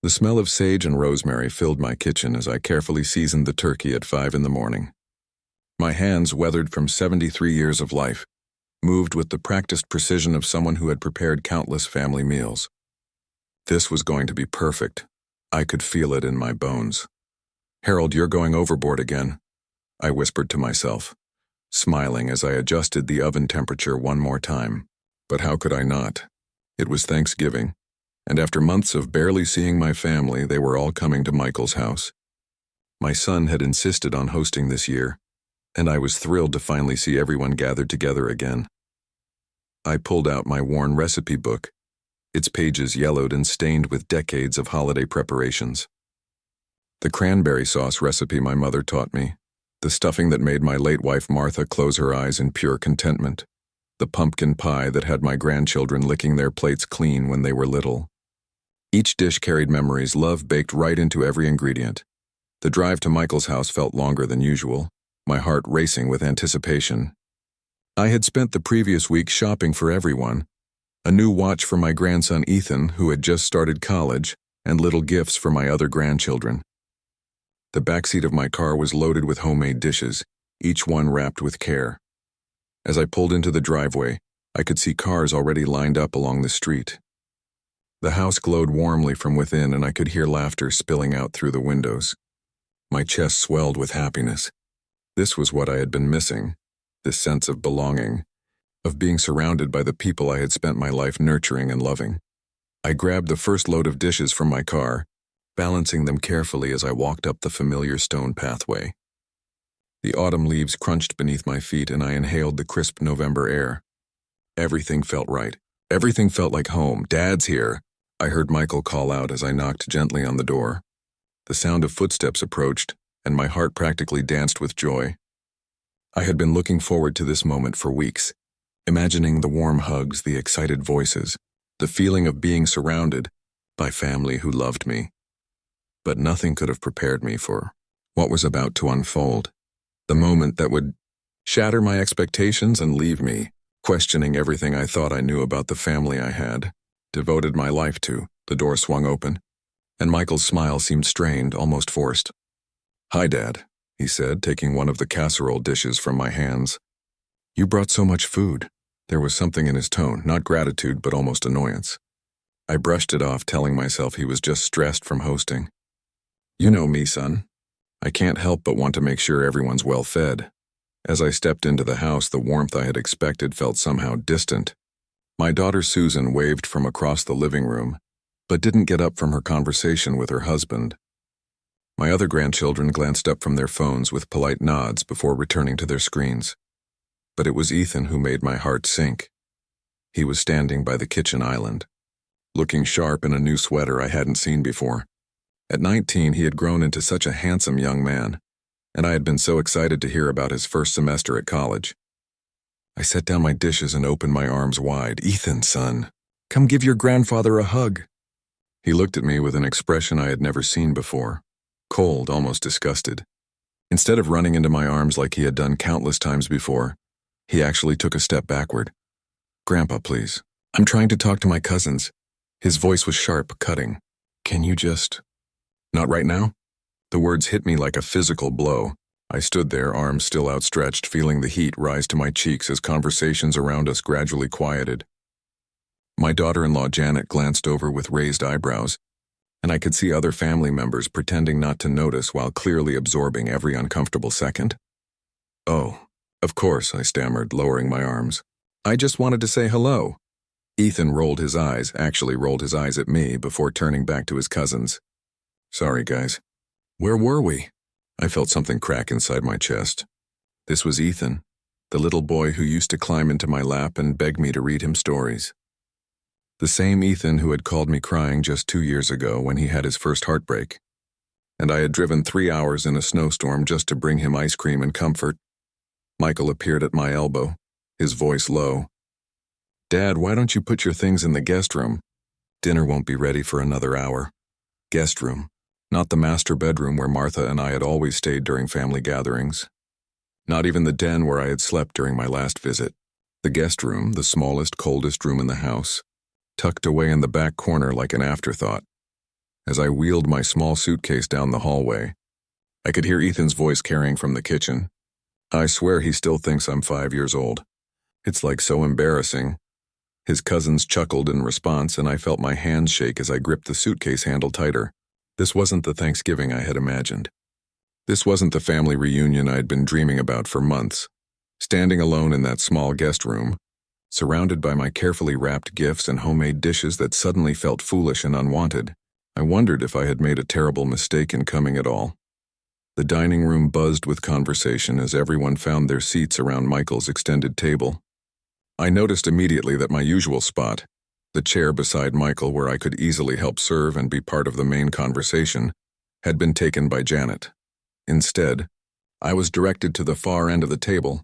The smell of sage and rosemary filled my kitchen as I carefully seasoned the turkey at 5 in the morning. My hands, weathered from 73 years of life, moved with the practiced precision of someone who had prepared countless family meals. This was going to be perfect. I could feel it in my bones. "Harold, you're going overboard again," I whispered to myself, smiling as I adjusted the oven temperature one more time. But how could I not? It was Thanksgiving, and after months of barely seeing my family, they were all coming to Michael's house. My son had insisted on hosting this year, and I was thrilled to finally see everyone gathered together again. I pulled out my worn recipe book, its pages yellowed and stained with decades of holiday preparations. The cranberry sauce recipe my mother taught me, the stuffing that made my late wife Martha close her eyes in pure contentment, the pumpkin pie that had my grandchildren licking their plates clean when they were little. Each dish carried memories, love baked right into every ingredient. The drive to Michael's house felt longer than usual, my heart racing with anticipation. I had spent the previous week shopping for everyone, a new watch for my grandson Ethan, who had just started college, and little gifts for my other grandchildren. The backseat of my car was loaded with homemade dishes, each one wrapped with care. As I pulled into the driveway, I could see cars already lined up along the street. The house glowed warmly from within, and I could hear laughter spilling out through the windows. My chest swelled with happiness. This was what I had been missing, this sense of belonging, of being surrounded by the people I had spent my life nurturing and loving. I grabbed the first load of dishes from my car, balancing them carefully as I walked up the familiar stone pathway. The autumn leaves crunched beneath my feet, and I inhaled the crisp November air. Everything felt right. Everything felt like home. "Dad's here," I heard Michael call out as I knocked gently on the door. The sound of footsteps approached, and my heart practically danced with joy. I had been looking forward to this moment for weeks, imagining the warm hugs, the excited voices, the feeling of being surrounded by family who loved me. But nothing could have prepared me for what was about to unfold, the moment that would shatter my expectations and leave me questioning everything I thought I knew about the family I had devoted my life to. The door swung open, and Michael's smile seemed strained, almost forced. "Hi, Dad," he said, taking one of the casserole dishes from my hands. "You brought so much food." There was something in his tone, not gratitude, but almost annoyance. I brushed it off, telling myself he was just stressed from hosting. "You know me, son. I can't help but want to make sure everyone's well fed." As I stepped into the house, the warmth I had expected felt somehow distant. My daughter Susan waved from across the living room, but didn't get up from her conversation with her husband. My other grandchildren glanced up from their phones with polite nods before returning to their screens. But it was Ethan who made my heart sink. He was standing by the kitchen island, looking sharp in a new sweater I hadn't seen before. At 19, he had grown into such a handsome young man, and I had been so excited to hear about his first semester at college. I set down my dishes and opened my arms wide. "Ethan, son, come give your grandfather a hug." He looked at me with an expression I had never seen before, cold, almost disgusted. Instead of running into my arms like he had done countless times before, he actually took a step backward. "Grandpa, please. I'm trying to talk to my cousins." His voice was sharp, cutting. "Can you just—" "Not right now?" The words hit me like a physical blow. I stood there, arms still outstretched, feeling the heat rise to my cheeks as conversations around us gradually quieted. My daughter-in-law Janet glanced over with raised eyebrows, and I could see other family members pretending not to notice while clearly absorbing every uncomfortable second. "Oh, of course," I stammered, lowering my arms. "I just wanted to say hello." Ethan rolled his eyes at me before turning back to his cousins. "Sorry, guys. Where were we?" I felt something crack inside my chest. This was Ethan, the little boy who used to climb into my lap and beg me to read him stories. The same Ethan who had called me crying just 2 years ago when he had his first heartbreak. And I had driven 3 hours in a snowstorm just to bring him ice cream and comfort. Michael appeared at my elbow, his voice low. "Dad, why don't you put your things in the guest room? Dinner won't be ready for another hour." Guest room. Not the master bedroom where Martha and I had always stayed during family gatherings. Not even the den where I had slept during my last visit. The guest room, the smallest, coldest room in the house, tucked away in the back corner like an afterthought. As I wheeled my small suitcase down the hallway, I could hear Ethan's voice carrying from the kitchen. I swear he still thinks I'm 5 years old. It's like so embarrassing. His cousins chuckled in response, and I felt my hands shake as I gripped the suitcase handle tighter. This wasn't the Thanksgiving I had imagined. This wasn't the family reunion I'd been dreaming about for months. Standing alone in that small guest room, surrounded by my carefully wrapped gifts and homemade dishes that suddenly felt foolish and unwanted, I wondered if I had made a terrible mistake in coming at all. The dining room buzzed with conversation as everyone found their seats around Michael's extended table. I noticed immediately that my usual spot, the chair beside Michael where I could easily help serve and be part of the main conversation, had been taken by Janet. Instead, I was directed to the far end of the table,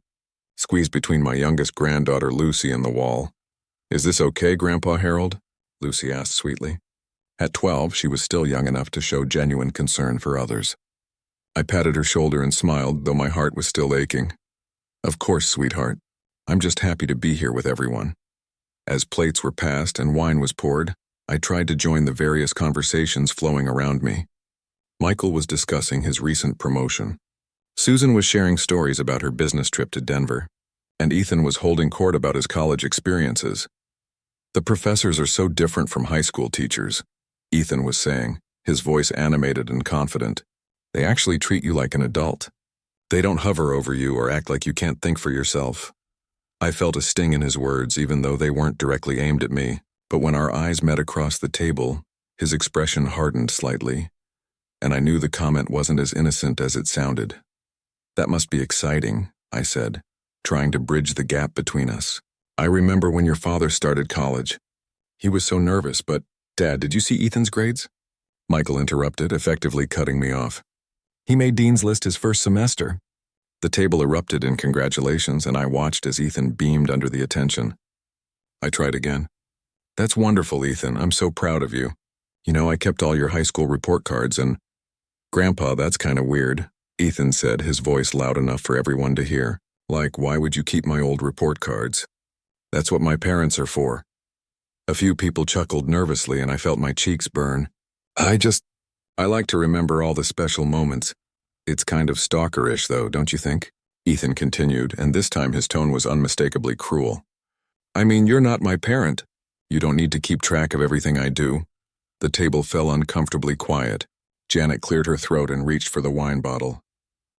squeezed between my youngest granddaughter Lucy and the wall. "Is this okay, Grandpa Harold?" Lucy asked sweetly. At 12, she was still young enough to show genuine concern for others. I patted her shoulder and smiled, though my heart was still aching. "Of course, sweetheart. I'm just happy to be here with everyone." As plates were passed and wine was poured, I tried to join the various conversations flowing around me. Michael was discussing his recent promotion. Susan was sharing stories about her business trip to Denver, and Ethan was holding court about his college experiences. "The professors are so different from high school teachers," Ethan was saying, his voice animated and confident. "They actually treat you like an adult. They don't hover over you or act like you can't think for yourself." I felt a sting in his words, even though they weren't directly aimed at me. But when our eyes met across the table, his expression hardened slightly, and I knew the comment wasn't as innocent as it sounded. "That must be exciting," I said, trying to bridge the gap between us. "I remember when your father started college. He was so nervous, but, Dad, did you see Ethan's grades?" Michael interrupted, effectively cutting me off. "He made Dean's List his first semester." The table erupted in congratulations, and I watched as Ethan beamed under the attention. I tried again. "That's wonderful, Ethan. I'm so proud of you. You know, I kept all your high school report cards and—" "Grandpa, that's kind of weird," Ethan said, his voice loud enough for everyone to hear. "Like, why would you keep my old report cards?" "That's what my parents are for." A few people chuckled nervously, and I felt my cheeks burn. I like to remember all the special moments. It's kind of stalkerish, though, don't you think?" Ethan continued, and this time his tone was unmistakably cruel. "I mean, you're not my parent. You don't need to keep track of everything I do." The table fell uncomfortably quiet. Janet cleared her throat and reached for the wine bottle.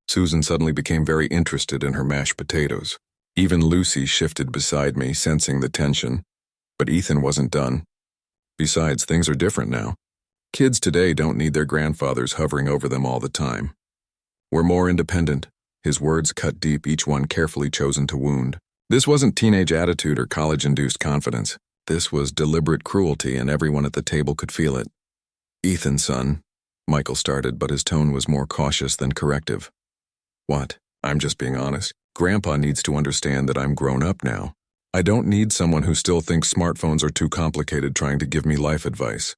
Susan suddenly became very interested in her mashed potatoes. Even Lucy shifted beside me, sensing the tension. But Ethan wasn't done. Besides, things are different now. Kids today don't need their grandfathers hovering over them all the time. "We're more independent." His words cut deep, each one carefully chosen to wound. This wasn't teenage attitude or college-induced confidence. This was deliberate cruelty, and everyone at the table could feel it. "Ethan, son," Michael started, but his tone was more cautious than corrective. "What? I'm just being honest. Grandpa needs to understand that I'm grown up now. I don't need someone who still thinks smartphones are too complicated trying to give me life advice."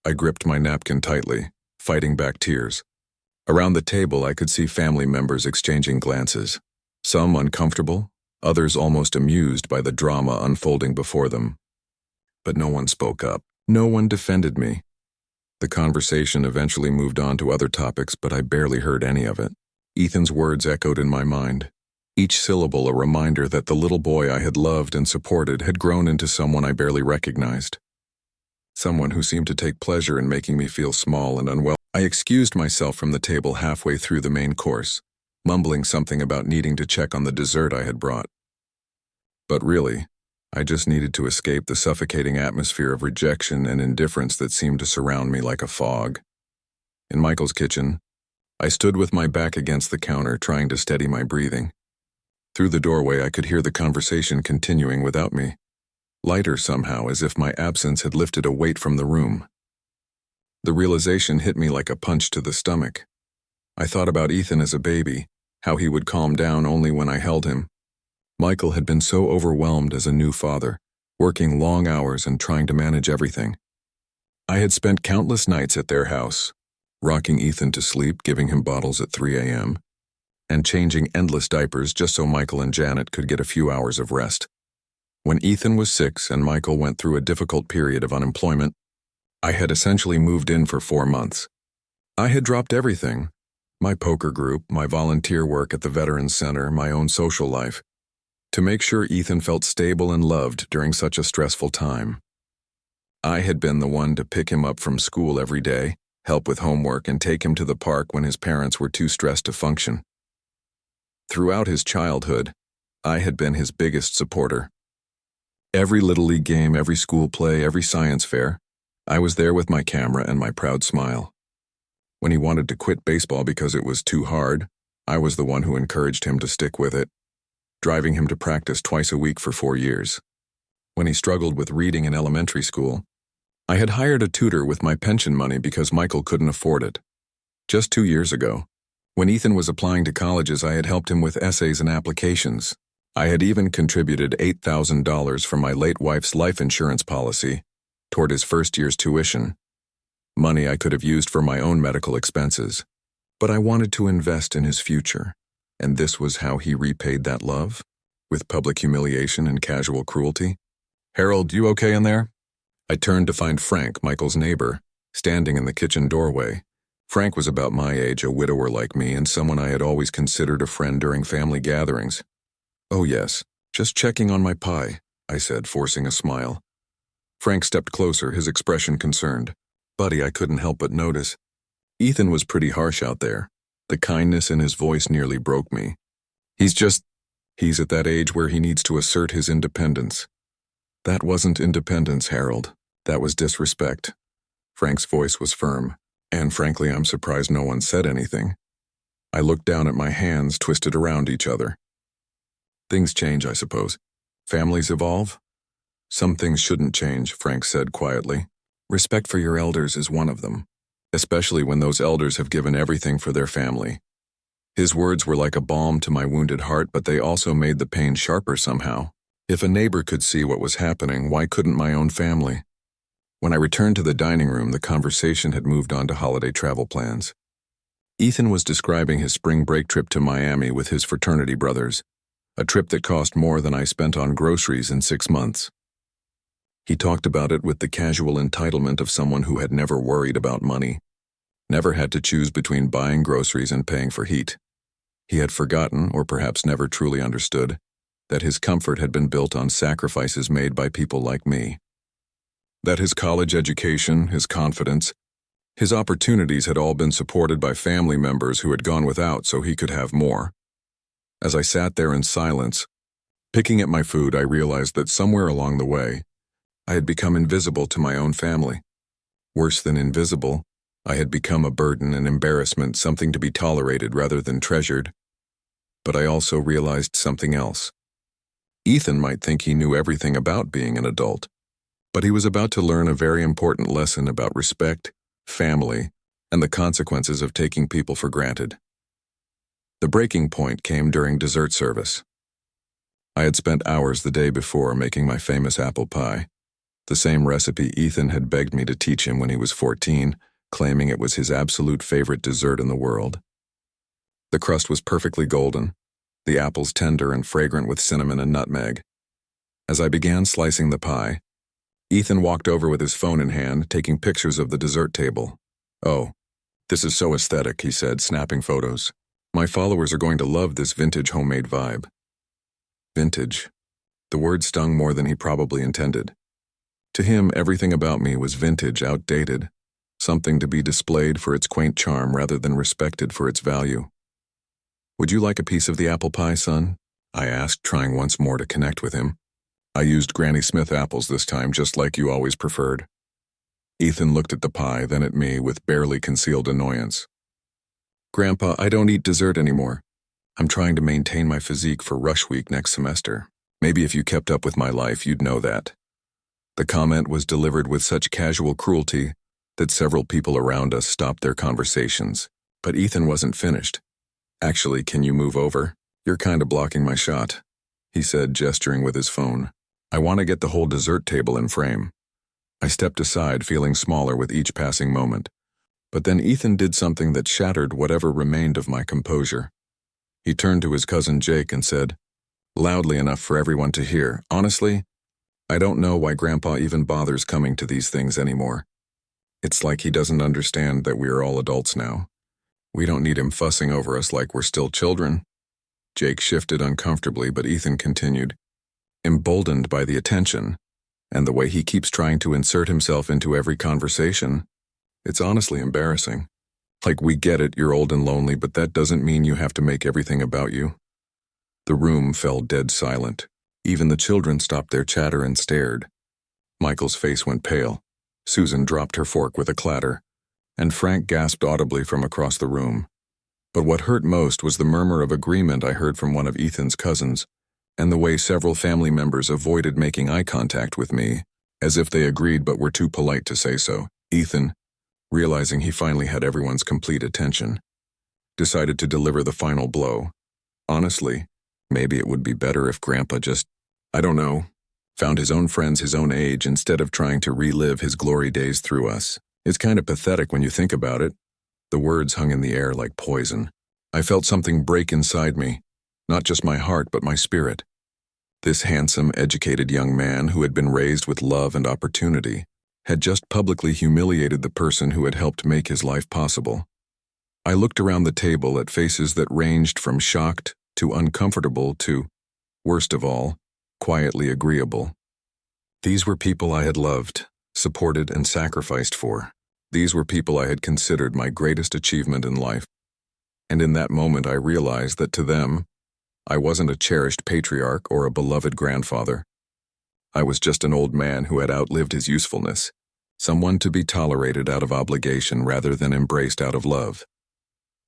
I gripped my napkin tightly, fighting back tears. Around the table, I could see family members exchanging glances, some uncomfortable, others almost amused by the drama unfolding before them. But no one spoke up. No one defended me. The conversation eventually moved on to other topics, but I barely heard any of it. Ethan's words echoed in my mind, each syllable a reminder that the little boy I had loved and supported had grown into someone I barely recognized. Someone who seemed to take pleasure in making me feel small and unwell. I excused myself from the table halfway through the main course, mumbling something about needing to check on the dessert I had brought. But really, I just needed to escape the suffocating atmosphere of rejection and indifference that seemed to surround me like a fog. In Michael's kitchen, I stood with my back against the counter, trying to steady my breathing. Through the doorway, I could hear the conversation continuing without me, lighter somehow, as if my absence had lifted a weight from the room. The realization hit me like a punch to the stomach. I thought about Ethan as a baby, how he would calm down only when I held him. Michael had been so overwhelmed as a new father, working long hours and trying to manage everything. I had spent countless nights at their house, rocking Ethan to sleep, giving him bottles at 3 a.m., and changing endless diapers just so Michael and Janet could get a few hours of rest. When Ethan was 6 and Michael went through a difficult period of unemployment, I had essentially moved in for 4 months. I had dropped everything: my poker group, my volunteer work at the Veterans Center, my own social life, to make sure Ethan felt stable and loved during such a stressful time. I had been the one to pick him up from school every day, help with homework, and take him to the park when his parents were too stressed to function. Throughout his childhood, I had been his biggest supporter. Every Little League game, every school play, every science fair, I was there with my camera and my proud smile. When he wanted to quit baseball because it was too hard, I was the one who encouraged him to stick with it, driving him to practice twice a week for 4 years. When he struggled with reading in elementary school, I had hired a tutor with my pension money because Michael couldn't afford it. Just 2 years ago, when Ethan was applying to colleges, I had helped him with essays and applications. I had even contributed $8,000 from my late wife's life insurance policy toward his first year's tuition, money I could have used for my own medical expenses. But I wanted to invest in his future, and this was how he repaid that love, with public humiliation and casual cruelty. "Harold, you okay in there?" I turned to find Frank, Michael's neighbor, standing in the kitchen doorway. Frank was about my age, a widower like me, and someone I had always considered a friend during family gatherings. "Oh yes, just checking on my pie," I said, forcing a smile. Frank stepped closer, his expression concerned. "Buddy," I couldn't help but notice, Ethan was pretty harsh out there. The kindness in his voice nearly broke me. He's at that age where he needs to assert his independence." "That wasn't independence, Harold. That was disrespect." Frank's voice was firm, and frankly, I'm surprised no one said anything. I looked down at my hands twisted around each other. "Things change, I suppose. Families evolve." "Some things shouldn't change," Frank said quietly. "Respect for your elders is one of them, especially when those elders have given everything for their family." His words were like a balm to my wounded heart, but they also made the pain sharper somehow. If a neighbor could see what was happening, why couldn't my own family? When I returned to the dining room, the conversation had moved on to holiday travel plans. Ethan was describing his spring break trip to Miami with his fraternity brothers, a trip that cost more than I spent on groceries in 6 months. He talked about it with the casual entitlement of someone who had never worried about money, never had to choose between buying groceries and paying for heat. He had forgotten, or perhaps never truly understood, that his comfort had been built on sacrifices made by people like me. That his college education, his confidence, his opportunities had all been supported by family members who had gone without so he could have more. As I sat there in silence, picking at my food, I realized that somewhere along the way, I had become invisible to my own family. Worse than invisible, I had become a burden, an embarrassment, something to be tolerated rather than treasured. But I also realized something else. Ethan might think he knew everything about being an adult, but he was about to learn a very important lesson about respect, family, and the consequences of taking people for granted. The breaking point came during dessert service. I had spent hours the day before making my famous apple pie, the same recipe Ethan had begged me to teach him when he was 14, claiming it was his absolute favorite dessert in the world. The crust was perfectly golden, the apples tender and fragrant with cinnamon and nutmeg. As I began slicing the pie, Ethan walked over with his phone in hand, taking pictures of the dessert table. "Oh, this is so aesthetic," he said, snapping photos. "My followers are going to love this vintage homemade vibe." Vintage. The word stung more than he probably intended. To him, everything about me was vintage, outdated, something to be displayed for its quaint charm rather than respected for its value. "Would you like a piece of the apple pie, son?" I asked, trying once more to connect with him. "I used Granny Smith apples this time, just like you always preferred." Ethan looked at the pie, then at me with barely concealed annoyance. "Grandpa, I don't eat dessert anymore. I'm trying to maintain my physique for rush week next semester. Maybe if you kept up with my life, you'd know that." The comment was delivered with such casual cruelty that several people around us stopped their conversations. But Ethan wasn't finished. "Actually, can you move over? You're kinda blocking my shot," he said, gesturing with his phone. "I want to get the whole dessert table in frame." I stepped aside, feeling smaller with each passing moment. But then Ethan did something that shattered whatever remained of my composure. He turned to his cousin Jake and said, loudly enough for everyone to hear, "Honestly, I don't know why Grandpa even bothers coming to these things anymore. It's like he doesn't understand that we are all adults now. We don't need him fussing over us like we're still children. Jake shifted uncomfortably, but Ethan continued, emboldened by the attention and the way he keeps trying to insert himself into every conversation. It's honestly embarrassing. Like, we get it, you're old and lonely, but that doesn't mean you have to make everything about you. The room fell dead silent. Even the children stopped their chatter and stared. Michael's face went pale. Susan dropped her fork with a clatter, and Frank gasped audibly from across the room. But what hurt most was the murmur of agreement I heard from one of Ethan's cousins, and the way several family members avoided making eye contact with me, as if they agreed but were too polite to say so. Ethan, realizing he finally had everyone's complete attention, decided to deliver the final blow. Honestly, maybe it would be better if Grandpa just, I don't know, found his own friends his own age instead of trying to relive his glory days through us. It's kind of pathetic when you think about it. The words hung in the air like poison. I felt something break inside me, not just my heart but my spirit. This handsome, educated young man who had been raised with love and opportunity had just publicly humiliated the person who had helped make his life possible. I looked around the table at faces that ranged from shocked to uncomfortable to, worst of all, quietly agreeable. These were people I had loved, supported, and sacrificed for. These were people I had considered my greatest achievement in life. And in that moment I realized that to them, I wasn't a cherished patriarch or a beloved grandfather. I was just an old man who had outlived his usefulness, someone to be tolerated out of obligation rather than embraced out of love.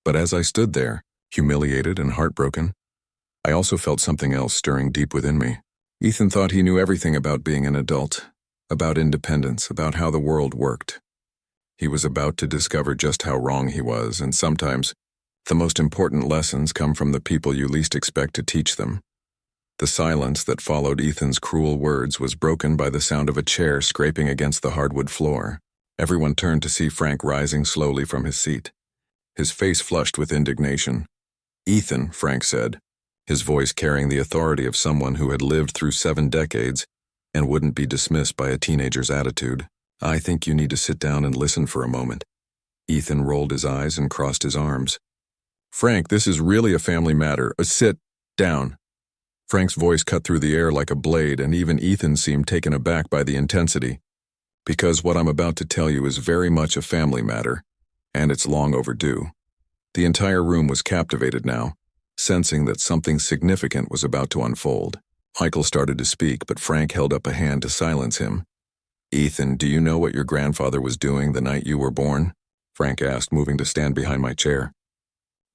But as I stood there, humiliated and heartbroken, I also felt something else stirring deep within me. Ethan thought he knew everything about being an adult, about independence, about how the world worked. He was about to discover just how wrong he was, and sometimes the most important lessons come from the people you least expect to teach them. The silence that followed Ethan's cruel words was broken by the sound of a chair scraping against the hardwood floor. Everyone turned to see Frank rising slowly from his seat, his face flushed with indignation. "Ethan," Frank said, his voice carrying the authority of someone who had lived through 7 decades and wouldn't be dismissed by a teenager's attitude. "I think you need to sit down and listen for a moment." Ethan rolled his eyes and crossed his arms. "Frank, this is really a family matter. Sit down." Frank's voice cut through the air like a blade, and even Ethan seemed taken aback by the intensity. "Because what I'm about to tell you is very much a family matter, and it's long overdue." The entire room was captivated now, sensing that something significant was about to unfold. Michael started to speak, but Frank held up a hand to silence him. "Ethan, do you know what your grandfather was doing the night you were born?" Frank asked, moving to stand behind my chair.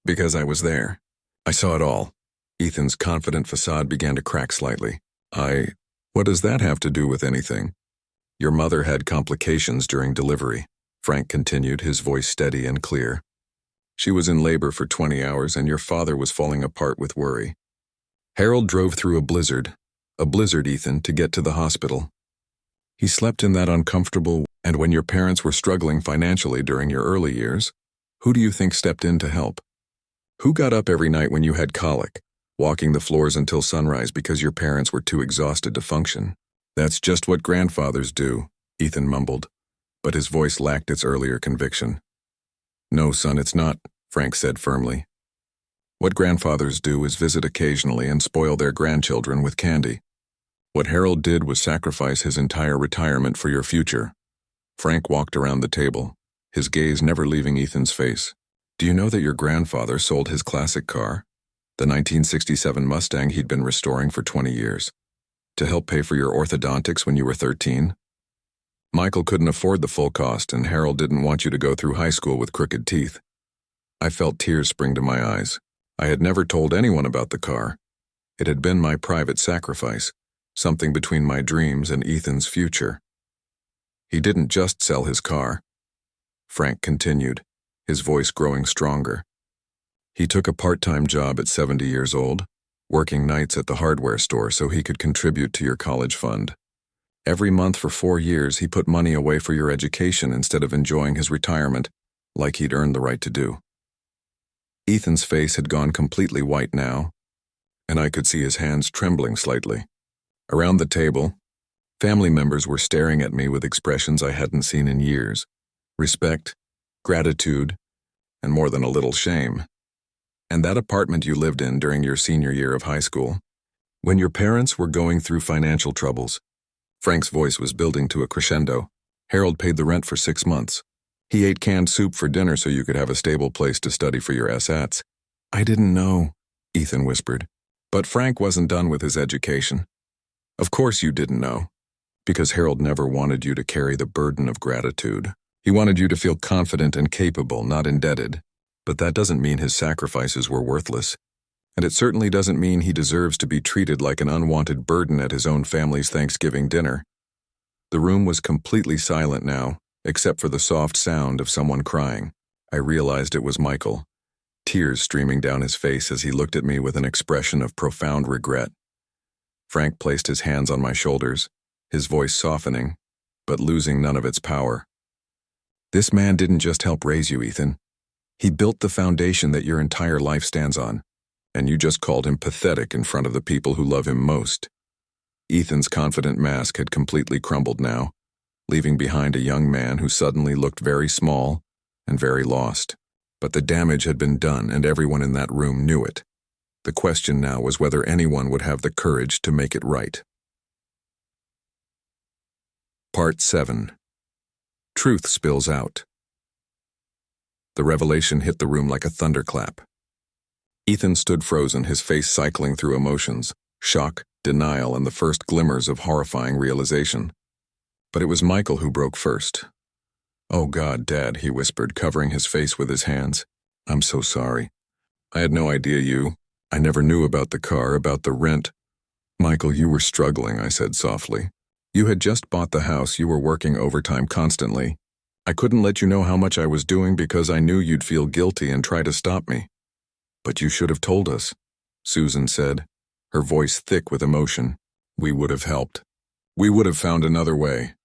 "Because I was there. I saw it all." Ethan's confident facade began to crack slightly. What does that have to do with anything?" "Your mother had complications during delivery," Frank continued, his voice steady and clear. "She was in labor for 20 hours and your father was falling apart with worry. Harold drove through a blizzard, Ethan, to get to the hospital. He slept in that uncomfortable, and when your parents were struggling financially during your early years, who do you think stepped in to help? Who got up every night when you had colic, walking the floors until sunrise because your parents were too exhausted to function?" "That's just what grandfathers do," Ethan mumbled, but his voice lacked its earlier conviction. "No, son, it's not," Frank said firmly. "What grandfathers do is visit occasionally and spoil their grandchildren with candy. What Harold did was sacrifice his entire retirement for your future." Frank walked around the table, his gaze never leaving Ethan's face. "Do you know that your grandfather sold his classic car, the 1967 Mustang he'd been restoring for 20 years, to help pay for your orthodontics when you were 13? Michael couldn't afford the full cost, and Harold didn't want you to go through high school with crooked teeth." I felt tears spring to my eyes. I had never told anyone about the car. It had been my private sacrifice, something between my dreams and Ethan's future. "He didn't just sell his car," Frank continued, his voice growing stronger. "He took a part-time job at 70 years old, working nights at the hardware store so he could contribute to your college fund. Every month for 4 years he put money away for your education instead of enjoying his retirement, like he'd earned the right to do." Ethan's face had gone completely white now, and I could see his hands trembling slightly. Around the table, family members were staring at me with expressions I hadn't seen in years: respect, gratitude, and more than a little shame. And that apartment you lived in during your senior year of high school, when your parents were going through financial troubles. Frank's voice was building to a crescendo. Harold paid the rent for 6 months. He ate canned soup for dinner so you could have a stable place to study for your SATs. I didn't know, Ethan whispered. But Frank wasn't done with his education. Of course you didn't know, because Harold never wanted you to carry the burden of gratitude. He wanted you to feel confident and capable, not indebted. But that doesn't mean his sacrifices were worthless. And it certainly doesn't mean he deserves to be treated like an unwanted burden at his own family's Thanksgiving dinner. The room was completely silent now, except for the soft sound of someone crying. I realized it was Michael, tears streaming down his face as he looked at me with an expression of profound regret. Frank placed his hands on my shoulders, his voice softening, but losing none of its power. This man didn't just help raise you, Ethan. He built the foundation that your entire life stands on, and you just called him pathetic in front of the people who love him most. Ethan's confident mask had completely crumbled now, leaving behind a young man who suddenly looked very small and very lost. But the damage had been done, and everyone in that room knew it. The question now was whether anyone would have the courage to make it right. Part 7. Truth spills out. The revelation hit the room like a thunderclap. Ethan stood frozen, his face cycling through emotions, shock, denial, and the first glimmers of horrifying realization. But it was Michael who broke first. "Oh God, Dad," he whispered, covering his face with his hands. "I'm so sorry. I had no idea I never knew about the car, about the rent." "Michael, you were struggling," I said softly. "You had just bought the house, you were working overtime constantly. I couldn't let you know how much I was doing because I knew you'd feel guilty and try to stop me." "But you should have told us," Susan said, her voice thick with emotion. "We would have helped. We would have found another way."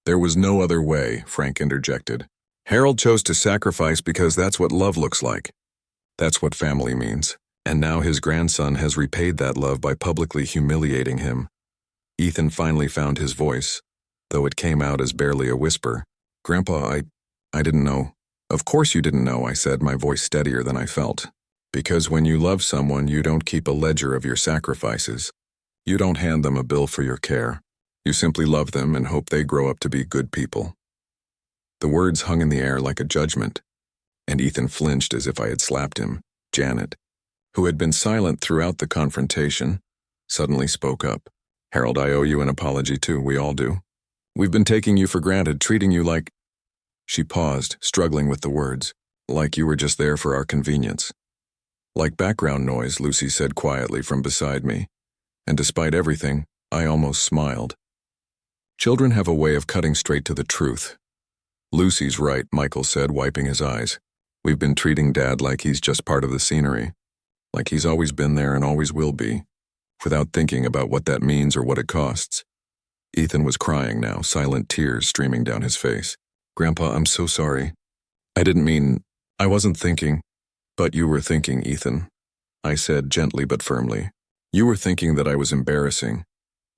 "There was no other way," Frank interjected. "Harold chose to sacrifice because that's what love looks like. That's what family means. And now his grandson has repaid that love by publicly humiliating him." Ethan finally found his voice, though it came out as barely a whisper. "Grandpa, I didn't know." "Of course you didn't know," I said, my voice steadier than I felt. "Because when you love someone, you don't keep a ledger of your sacrifices. You don't hand them a bill for your care. You simply love them and hope they grow up to be good people." The words hung in the air like a judgment, and Ethan flinched as if I had slapped him. Janet, who had been silent throughout the confrontation, suddenly spoke up. "Harold, I owe you an apology too, we all do. We've been taking you for granted, treating you like—" She paused, struggling with the words. "Like you were just there for our convenience." "Like background noise," Lucy said quietly from beside me, and despite everything, I almost smiled. Children have a way of cutting straight to the truth. "Lucy's right," Michael said, wiping his eyes. "We've been treating Dad like he's just part of the scenery, like he's always been there and always will be, without thinking about what that means or what it costs." Ethan was crying now, silent tears streaming down his face. "Grandpa, I'm so sorry. I wasn't thinking." "But you were thinking, Ethan," I said gently but firmly. "You were thinking that I was embarrassing,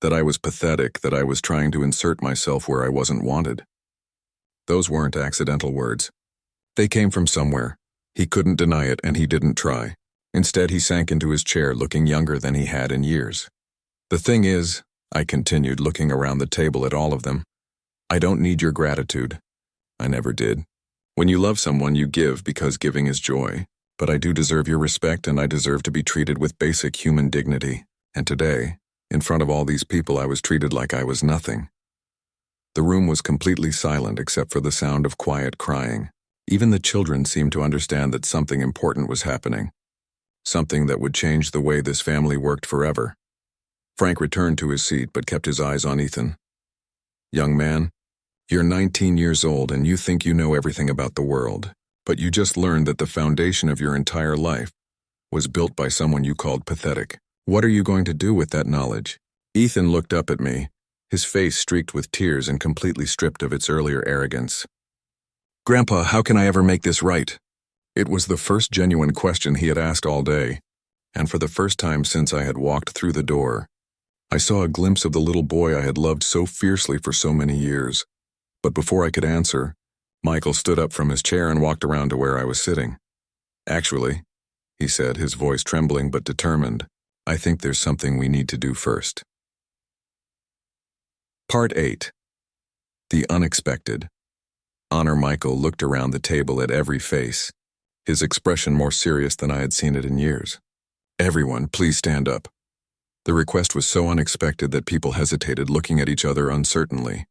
that I was pathetic, that I was trying to insert myself where I wasn't wanted." Those weren't accidental words. They came from somewhere. He couldn't deny it, and he didn't try. Instead, he sank into his chair, looking younger than he had in years. "The thing is," I continued, looking around the table at all of them, "I don't need your gratitude. I never did. When you love someone, you give because giving is joy. But I do deserve your respect, and I deserve to be treated with basic human dignity. And today, in front of all these people, I was treated like I was nothing." The room was completely silent except for the sound of quiet crying. Even the children seemed to understand that something important was happening. Something that would change the way this family worked forever. Frank returned to his seat but kept his eyes on Ethan. "Young man, you're 19 years old and you think you know everything about the world, but you just learned that the foundation of your entire life was built by someone you called pathetic. What are you going to do with that knowledge?" Ethan looked up at me, his face streaked with tears and completely stripped of its earlier arrogance. "Grandpa, how can I ever make this right?" It was the first genuine question he had asked all day, and for the first time since I had walked through the door, I saw a glimpse of the little boy I had loved so fiercely for so many years. But before I could answer, Michael stood up from his chair and walked around to where I was sitting. "Actually," he said, his voice trembling but determined, "I think there's something we need to do first." Part 8. The Unexpected. Honor Michael looked around the table at every face, his expression more serious than I had seen it in years. "Everyone, please stand up." The request was so unexpected that people hesitated, looking at each other uncertainly.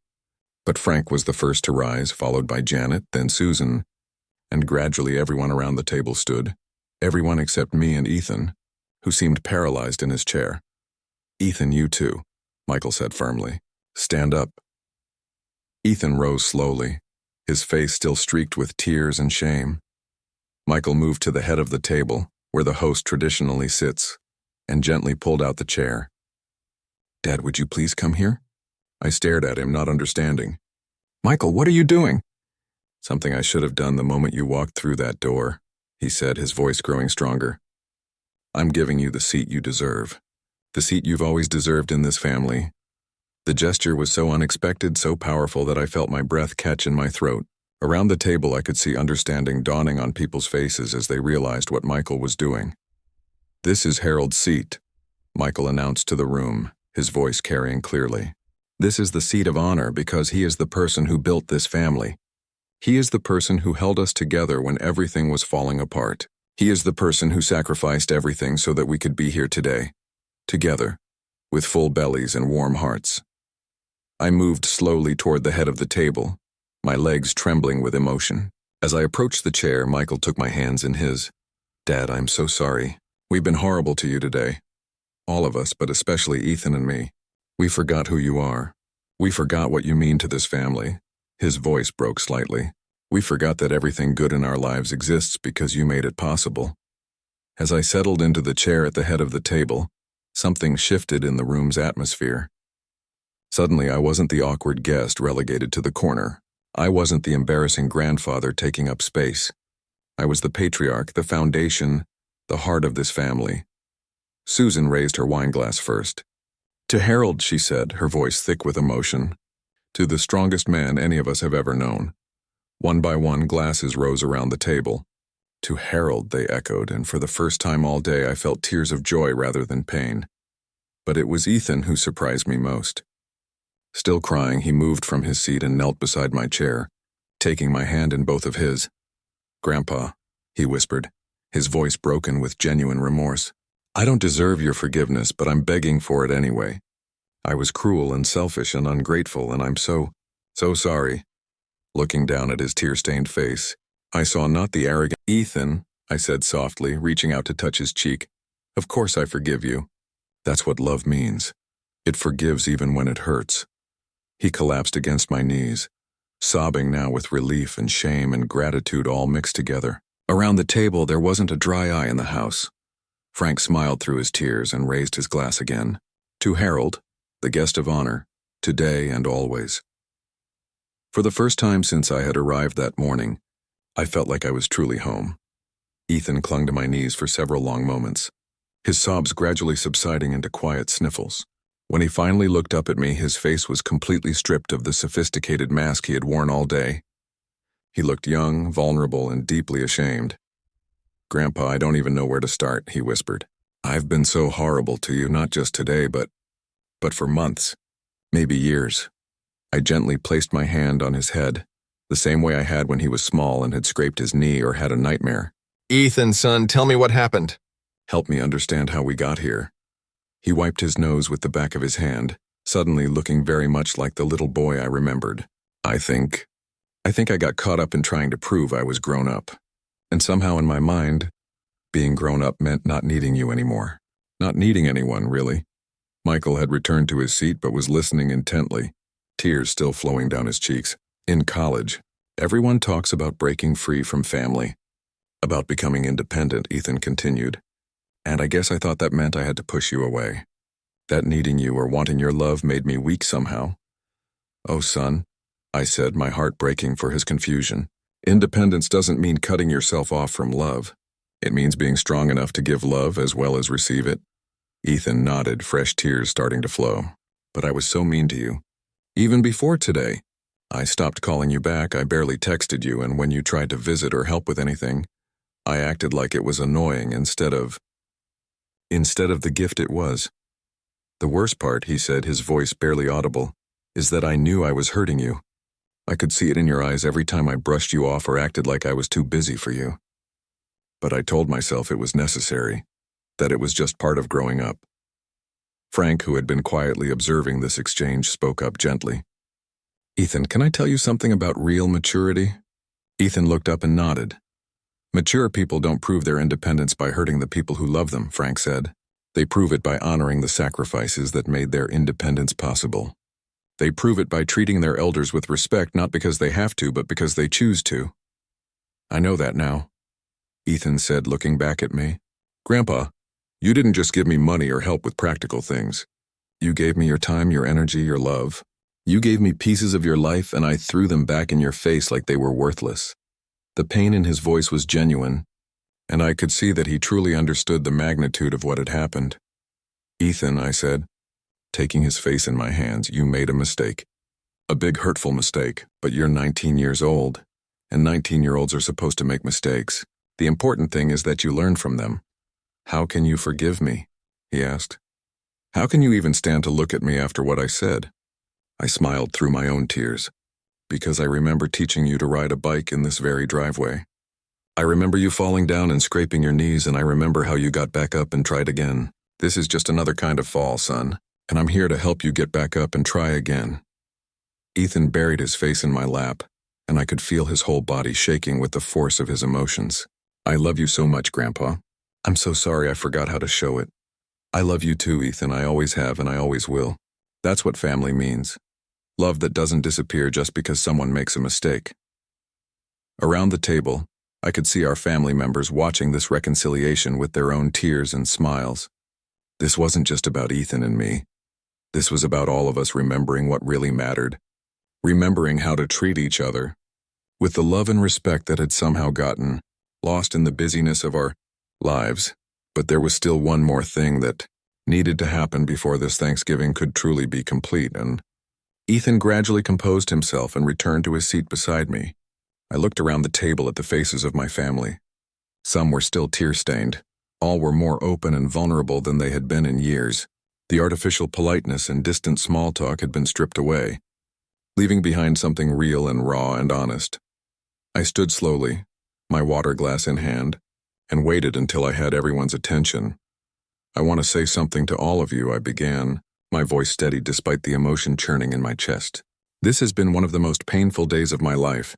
But Frank was the first to rise, followed by Janet, then Susan, and gradually everyone around the table stood, everyone except me and Ethan, who seemed paralyzed in his chair. "Ethan, you too," Michael said firmly. "Stand up." Ethan rose slowly, his face still streaked with tears and shame. Michael moved to the head of the table, where the host traditionally sits, and gently pulled out the chair. "Dad, would you please come here?" I stared at him, not understanding. "Michael, what are you doing?" "Something I should have done the moment you walked through that door," he said, his voice growing stronger. "I'm giving you the seat you deserve. The seat you've always deserved in this family." The gesture was so unexpected, so powerful that I felt my breath catch in my throat. Around the table I could see understanding dawning on people's faces as they realized what Michael was doing. "This is Harold's seat," Michael announced to the room, his voice carrying clearly. "This is the seat of honor because he is the person who built this family. He is the person who held us together when everything was falling apart. He is the person who sacrificed everything so that we could be here today, together, with full bellies and warm hearts." I moved slowly toward the head of the table, my legs trembling with emotion. As I approached the chair, Michael took my hands in his. "Dad, I'm so sorry. We've been horrible to you today. All of us, but especially Ethan and me. We forgot who you are. We forgot what you mean to this family." His voice broke slightly. "We forgot that everything good in our lives exists because you made it possible." As I settled into the chair at the head of the table, something shifted in the room's atmosphere. Suddenly, I wasn't the awkward guest relegated to the corner. I wasn't the embarrassing grandfather taking up space. I was the patriarch, the foundation, the heart of this family. Susan raised her wineglass first. "To Harold," she said, her voice thick with emotion. "To the strongest man any of us have ever known." One by one, glasses rose around the table. "To Harold," they echoed, and for the first time all day I felt tears of joy rather than pain. But it was Ethan who surprised me most. Still crying, he moved from his seat and knelt beside my chair, taking my hand in both of his. "Grandpa," he whispered, his voice broken with genuine remorse. "I don't deserve your forgiveness, but I'm begging for it anyway. I was cruel and selfish and ungrateful, and I'm so sorry." Looking down at his tear-stained face, I saw not the arrogant "Ethan," I said softly, reaching out to touch his cheek. "Of course I forgive you. That's what love means. It forgives even when it hurts." He collapsed against my knees, sobbing now with relief and shame and gratitude all mixed together. Around the table there wasn't a dry eye in the house. Frank smiled through his tears and raised his glass again. "To Harold, the guest of honor, today and always." For the first time since I had arrived that morning, I felt like I was truly home. Ethan clung to my knees for several long moments, his sobs gradually subsiding into quiet sniffles. When he finally looked up at me, his face was completely stripped of the sophisticated mask he had worn all day. He looked young, vulnerable, and deeply ashamed. "Grandpa, I don't even know where to start," he whispered. "I've been so horrible to you, not just today, but for months, maybe years." I gently placed my hand on his head, the same way I had when he was small and had scraped his knee or had a nightmare. "Ethan, son, tell me what happened." "Help me understand how we got here." He wiped his nose with the back of his hand, suddenly looking very much like the little boy I remembered. I think I got caught up in trying to prove I was grown up. And somehow in my mind, being grown up meant not needing you anymore. Not needing anyone, really." Michael had returned to his seat but was listening intently, tears still flowing down his cheeks. "In college, everyone talks about breaking free from family, about becoming independent," Ethan continued. "And I guess I thought that meant I had to push you away. That needing you or wanting your love made me weak somehow." "Oh, son," I said, my heart breaking for his confusion. "Independence doesn't mean cutting yourself off from love. It means being strong enough to give love as well as receive it." Ethan nodded, fresh tears starting to flow. "But I was so mean to you. Even before today. I stopped calling you back, I barely texted you, and when you tried to visit or help with anything, I acted like it was annoying instead of the gift it was. The worst part, he said, his voice barely audible, is that I knew I was hurting you. I could see it in your eyes every time I brushed you off or acted like I was too busy for you. But I told myself it was necessary, that it was just part of growing up. Frank, who had been quietly observing this exchange, spoke up gently. Ethan, can I tell you something about real maturity? Ethan looked up and nodded. Mature people don't prove their independence by hurting the people who love them, Frank said. They prove it by honoring the sacrifices that made their independence possible. They prove it by treating their elders with respect, not because they have to, but because they choose to. I know that now, Ethan said, looking back at me. Grandpa, you didn't just give me money or help with practical things. You gave me your time, your energy, your love. You gave me pieces of your life, and I threw them back in your face like they were worthless. The pain in his voice was genuine, and I could see that he truly understood the magnitude of what had happened. Ethan, I said, taking his face in my hands, you made a mistake. A big hurtful mistake, but you're 19 years old, and 19-year-olds are supposed to make mistakes. The important thing is that you learn from them. How can you forgive me? He asked. How can you even stand to look at me after what I said? I smiled through my own tears. Because I remember teaching you to ride a bike in this very driveway. I remember you falling down and scraping your knees, and I remember how you got back up and tried again. This is just another kind of fall, son, and I'm here to help you get back up and try again. Ethan buried his face in my lap, and I could feel his whole body shaking with the force of his emotions. I love you so much, Grandpa. I'm so sorry I forgot how to show it. I love you too, Ethan. I always have and I always will. That's what family means. Love that doesn't disappear just because someone makes a mistake. Around the table, I could see our family members watching this reconciliation with their own tears and smiles. This wasn't just about Ethan and me. This was about all of us remembering what really mattered, remembering how to treat each other, with the love and respect that had somehow gotten lost in the busyness of our lives. But there was still one more thing that needed to happen before this Thanksgiving could truly be complete, and Ethan gradually composed himself and returned to his seat beside me. I looked around the table at the faces of my family. Some were still tear-stained. All were more open and vulnerable than they had been in years. The artificial politeness and distant small talk had been stripped away, leaving behind something real and raw and honest. I stood slowly, my water glass in hand, and waited until I had everyone's attention. I want to say something to all of you, I began, my voice steady despite the emotion churning in my chest. This has been one of the most painful days of my life,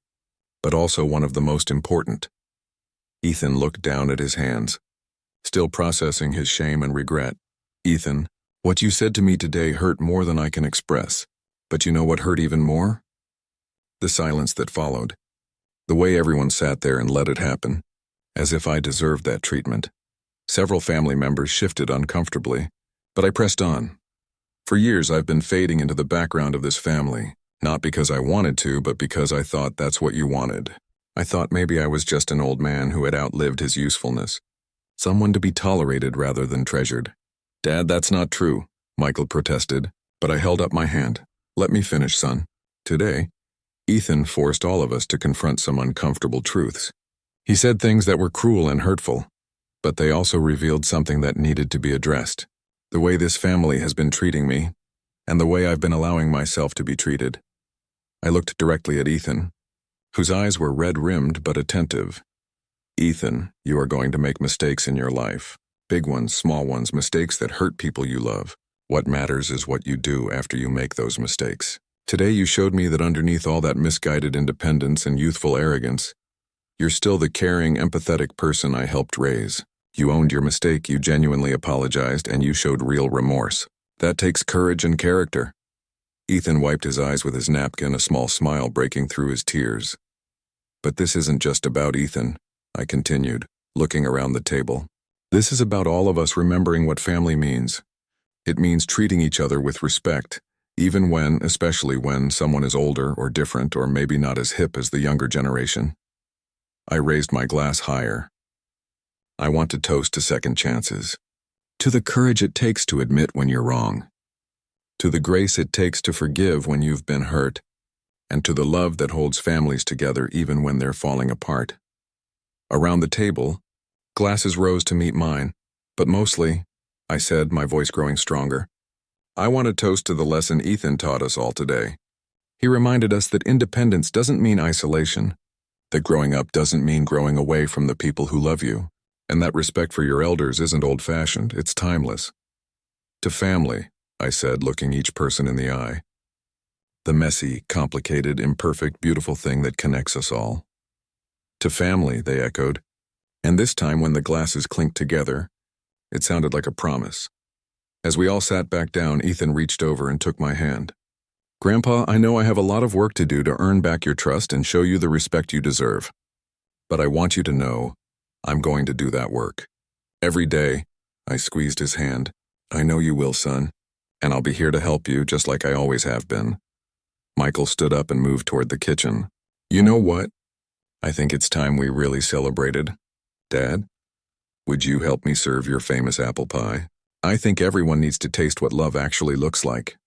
but also one of the most important. Ethan looked down at his hands, still processing his shame and regret. Ethan, what you said to me today hurt more than I can express. But you know what hurt even more? The silence that followed. The way everyone sat there and let it happen, as if I deserved that treatment. Several family members shifted uncomfortably, but I pressed on. For years I've been fading into the background of this family, not because I wanted to, but because I thought that's what you wanted. I thought maybe I was just an old man who had outlived his usefulness. Someone to be tolerated rather than treasured. Dad, that's not true, Michael protested, but I held up my hand. Let me finish, son. Today, Ethan forced all of us to confront some uncomfortable truths. He said things that were cruel and hurtful, but they also revealed something that needed to be addressed. The way this family has been treating me, and the way I've been allowing myself to be treated. I looked directly at Ethan, whose eyes were red-rimmed but attentive. Ethan, you are going to make mistakes in your life. Big ones, small ones, mistakes that hurt people you love. What matters is what you do after you make those mistakes. Today you showed me that underneath all that misguided independence and youthful arrogance, you're still the caring, empathetic person I helped raise. You owned your mistake, you genuinely apologized, and you showed real remorse. That takes courage and character. Ethan wiped his eyes with his napkin, a small smile breaking through his tears. But this isn't just about Ethan, I continued, looking around the table. This is about all of us remembering what family means. It means treating each other with respect, even when, especially when, someone is older or different or maybe not as hip as the younger generation. I raised my glass higher. I want to toast to second chances. To the courage it takes to admit when you're wrong. To the grace it takes to forgive when you've been hurt. and to the love that holds families together even when they're falling apart. Around the table, glasses rose to meet mine, but mostly, I said, my voice growing stronger, I want to toast to the lesson Ethan taught us all today. He reminded us that independence doesn't mean isolation, that growing up doesn't mean growing away from the people who love you, and that respect for your elders isn't old-fashioned, it's timeless. To family, I said, looking each person in the eye. The messy, complicated, imperfect, beautiful thing that connects us all. To family, they echoed, and this time when the glasses clinked together, it sounded like a promise. As we all sat back down, Ethan reached over and took my hand. Grandpa, I know I have a lot of work to do to earn back your trust and show you the respect you deserve. But I want you to know, I'm going to do that work. Every day, I squeezed his hand. I know you will, son, and I'll be here to help you just like I always have been. Michael stood up and moved toward the kitchen. You know what? I think it's time we really celebrated. Dad, would you help me serve your famous apple pie? I think everyone needs to taste what love actually looks like.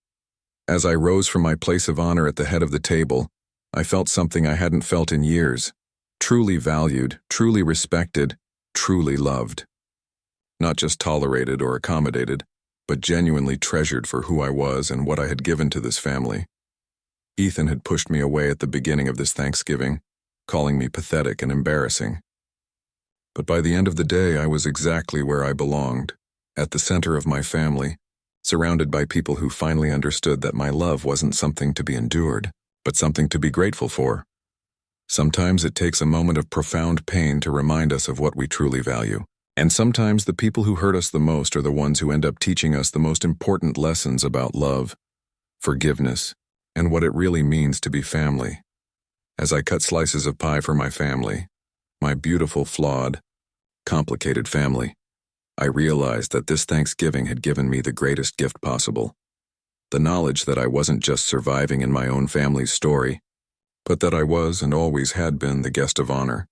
As I rose from my place of honor at the head of the table, I felt something I hadn't felt in years. Truly valued, truly respected, truly loved. Not just tolerated or accommodated, but genuinely treasured for who I was and what I had given to this family. Ethan had pushed me away at the beginning of this Thanksgiving, calling me pathetic and embarrassing. But by the end of the day, I was exactly where I belonged, at the center of my family, surrounded by people who finally understood that my love wasn't something to be endured, but something to be grateful for. Sometimes it takes a moment of profound pain to remind us of what we truly value. And sometimes the people who hurt us the most are the ones who end up teaching us the most important lessons about love, forgiveness, and what it really means to be family. As I cut slices of pie for my family, my beautiful, flawed, complicated family, I realized that this Thanksgiving had given me the greatest gift possible. The knowledge that I wasn't just surviving in my own family's story, but that I was and always had been the guest of honor.